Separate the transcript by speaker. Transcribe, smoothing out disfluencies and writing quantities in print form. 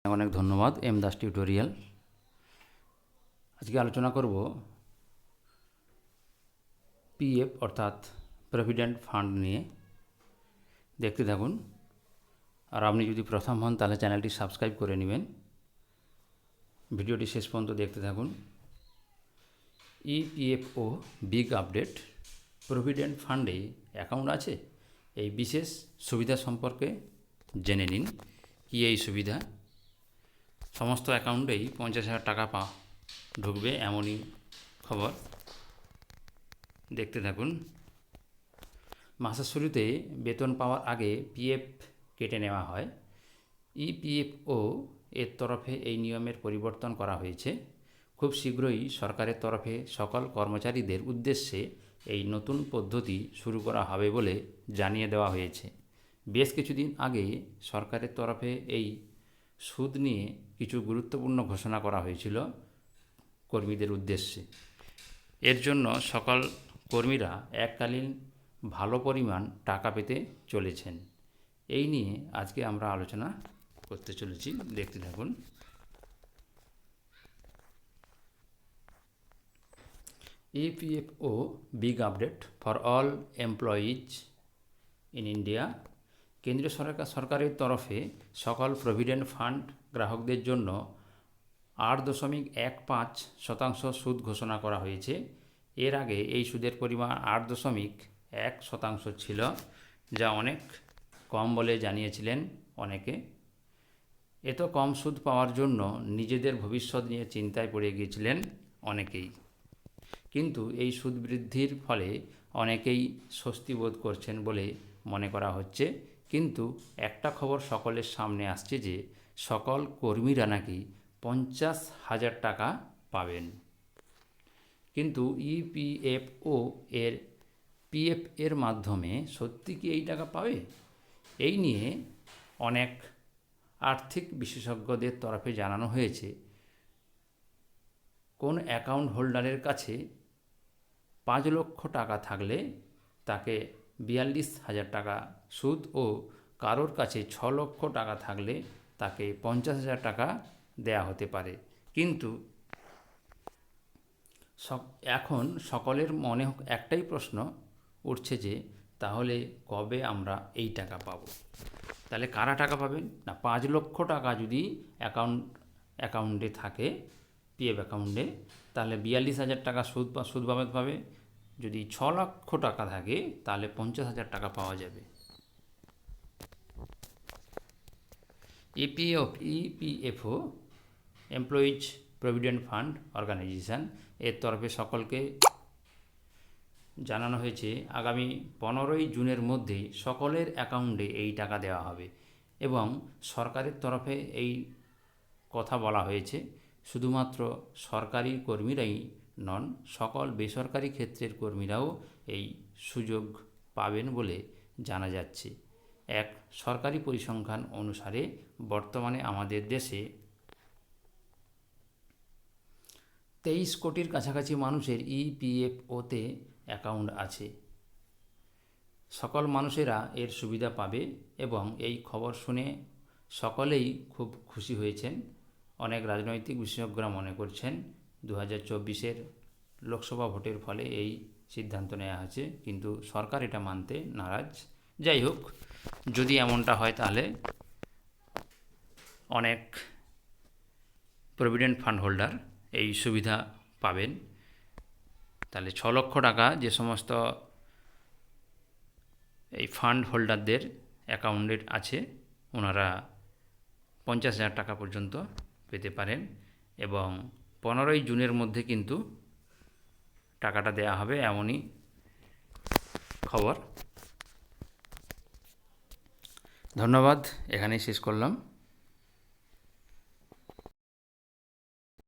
Speaker 1: অনেক ধন্যবাদ M Das tutorial. আজকে আলোচনা করব পিএফ অর্থাৎ প্রভিডেন্ট ফান্ড নিয়ে। দেখতে থাকুন, আর আপনি যদি প্রথম হন তাহলে চ্যানেলটি সাবস্ক্রাইব করে নেবেন। ভিডিওটি শেষ পর্যন্ত দেখতে থাকুন। ইপিএফও বিগ আপডেট, প্রভিডেন্ট ফান্ডে অ্যাকাউন্ট আছে, এই বিশেষ সুবিধা সম্পর্কে জেনে নিন। কি এই সুবিধা? সমস্ত অ্যাকাউন্টেই 50,000 টাকা ঢুকবে এমনই খবর। দেখতে থাকুন। মাসের শুরুতে বেতন পাওয়ার আগে পিএফ কেটে নেওয়া হয়। ইপিএফও এর তরফে এই নিয়মের পরিবর্তন করা হয়েছে। খুব শীঘ্রই সরকারের তরফে সকল কর্মচারীদের উদ্দেশ্যে এই নতুন পদ্ধতি শুরু করা হবে বলে জানিয়ে দেওয়া হয়েছে। বেশ কিছুদিন আগে সরকারের তরফে এই সুদ নিয়ে কিছু গুরুত্বপূর্ণ ঘোষণা করা হয়েছিল কর্মীদের উদ্দেশ্যে। এর জন্য সকল কর্মীরা এককালীন ভালো পরিমাণ টাকা পেতে চলেছেন। এই নিয়ে আজকে আমরা আলোচনা করতে চলেছি। দেখতে থাকুন। EPFO big update for all employees in India. কেন্দ্রীয় সরকারের তরফে সকল প্রভিডেন্ট ফান্ড গ্রাহকদের জন্য 8.15% সুদ ঘোষণা করা হয়েছে। এর আগে এই সুদের পরিমাণ 8.1% ছিল, যা অনেক কম বলে জানিয়েছিলেন অনেকে। এত কম সুদ পাওয়ার জন্য নিজেদের ভবিষ্যৎ নিয়ে চিন্তায় পড়ে গিয়েছিলেন অনেকেই। কিন্তু এই সুদ বৃদ্ধির ফলে অনেকেই স্বস্তি বোধ করছেন বলে মনে করা হচ্ছে। কিন্তু একটা খবর সকলের সামনে আসছে যে সকল কর্মীরা নাকি 50,000 টাকা পাবেন। কিন্তু ইপিএফও এর পিএফ এর মাধ্যমে সত্যি কি এই টাকা পাবে? এই নিয়ে অনেক আর্থিক বিশেষজ্ঞদের তরফে জানানো হয়েছে, কোন অ্যাকাউন্ট হোল্ডারের কাছে 5 লক্ষ টাকা থাকলে তাকে 42,000 টাকা সুদ ও কারোর কাছে 6 লক্ষ টাকা থাকলে তাকে 50,000 টাকা দেয়া হতে পারে। কিন্তু এখন সকলের মনে একটাই প্রশ্ন উঠছে যে তাহলে কবে আমরা এই টাকা পাব? তাহলে কারা টাকা পাবেন? না, 5 লক্ষ টাকা যদি অ্যাকাউন্টে থাকে, পিএফ অ্যাকাউন্টে, তাহলে 42,000 টাকা সুদ বাবদ পাবে। যদি 6 লক্ষ টাকা থাকে তাহলে 50,000 টাকা পাওয়া যাবে। EPFO employees provident fund organisation এর তরফে সকলকে জানানো হয়েছে আগামী 15ই জুনের মধ্যে সকলের অ্যাকাউন্টে এই টাকা দেওয়া হবে। এবং সরকারের তরফে এই কথা বলা হয়েছে, শুধুমাত্র সরকারি কর্মীরাই নন, সকল বেসরকারি ক্ষেত্রের কর্মীরাও এই সুযোগ পাবেন বলে জানা যাচ্ছে। এক সরকারি পরিসংখ্যান অনুসারে বর্তমানে আমাদের দেশে 23 কোটির কাছাকাছি মানুষের ইপিএফওতে অ্যাকাউন্ট আছে। সকল মানুষেরা এর সুবিধা পাবে এবং এই খবর শুনে সকলেই খুব খুশি হয়েছেন। অনেক রাজনৈতিক বিশেষজ্ঞরা মনে করছেন 2024-এর লোকসভা ভোটের ফলে এই সিদ্ধান্ত নেওয়া হয়েছে, কিন্তু সরকার এটা মানতে নারাজ। যাই হোক, যদি এমনটা হয় তাহলে অনেক প্রভিডেন্ট ফান্ড হোল্ডার এই সুবিধা পাবেন। তাহলে 6 লক্ষ টাকা যে সমস্ত এই ফান্ড হোল্ডারদের অ্যাকাউন্টে আছে, ওনারা 50,000 টাকা পর্যন্ত পেতে পারেন। এবং 15ই জুনের মধ্যে কিন্তু টাকাটা দেয়া হবে, এমনই খবর। ধন্যবাদ, এখানেই শেষ করলাম।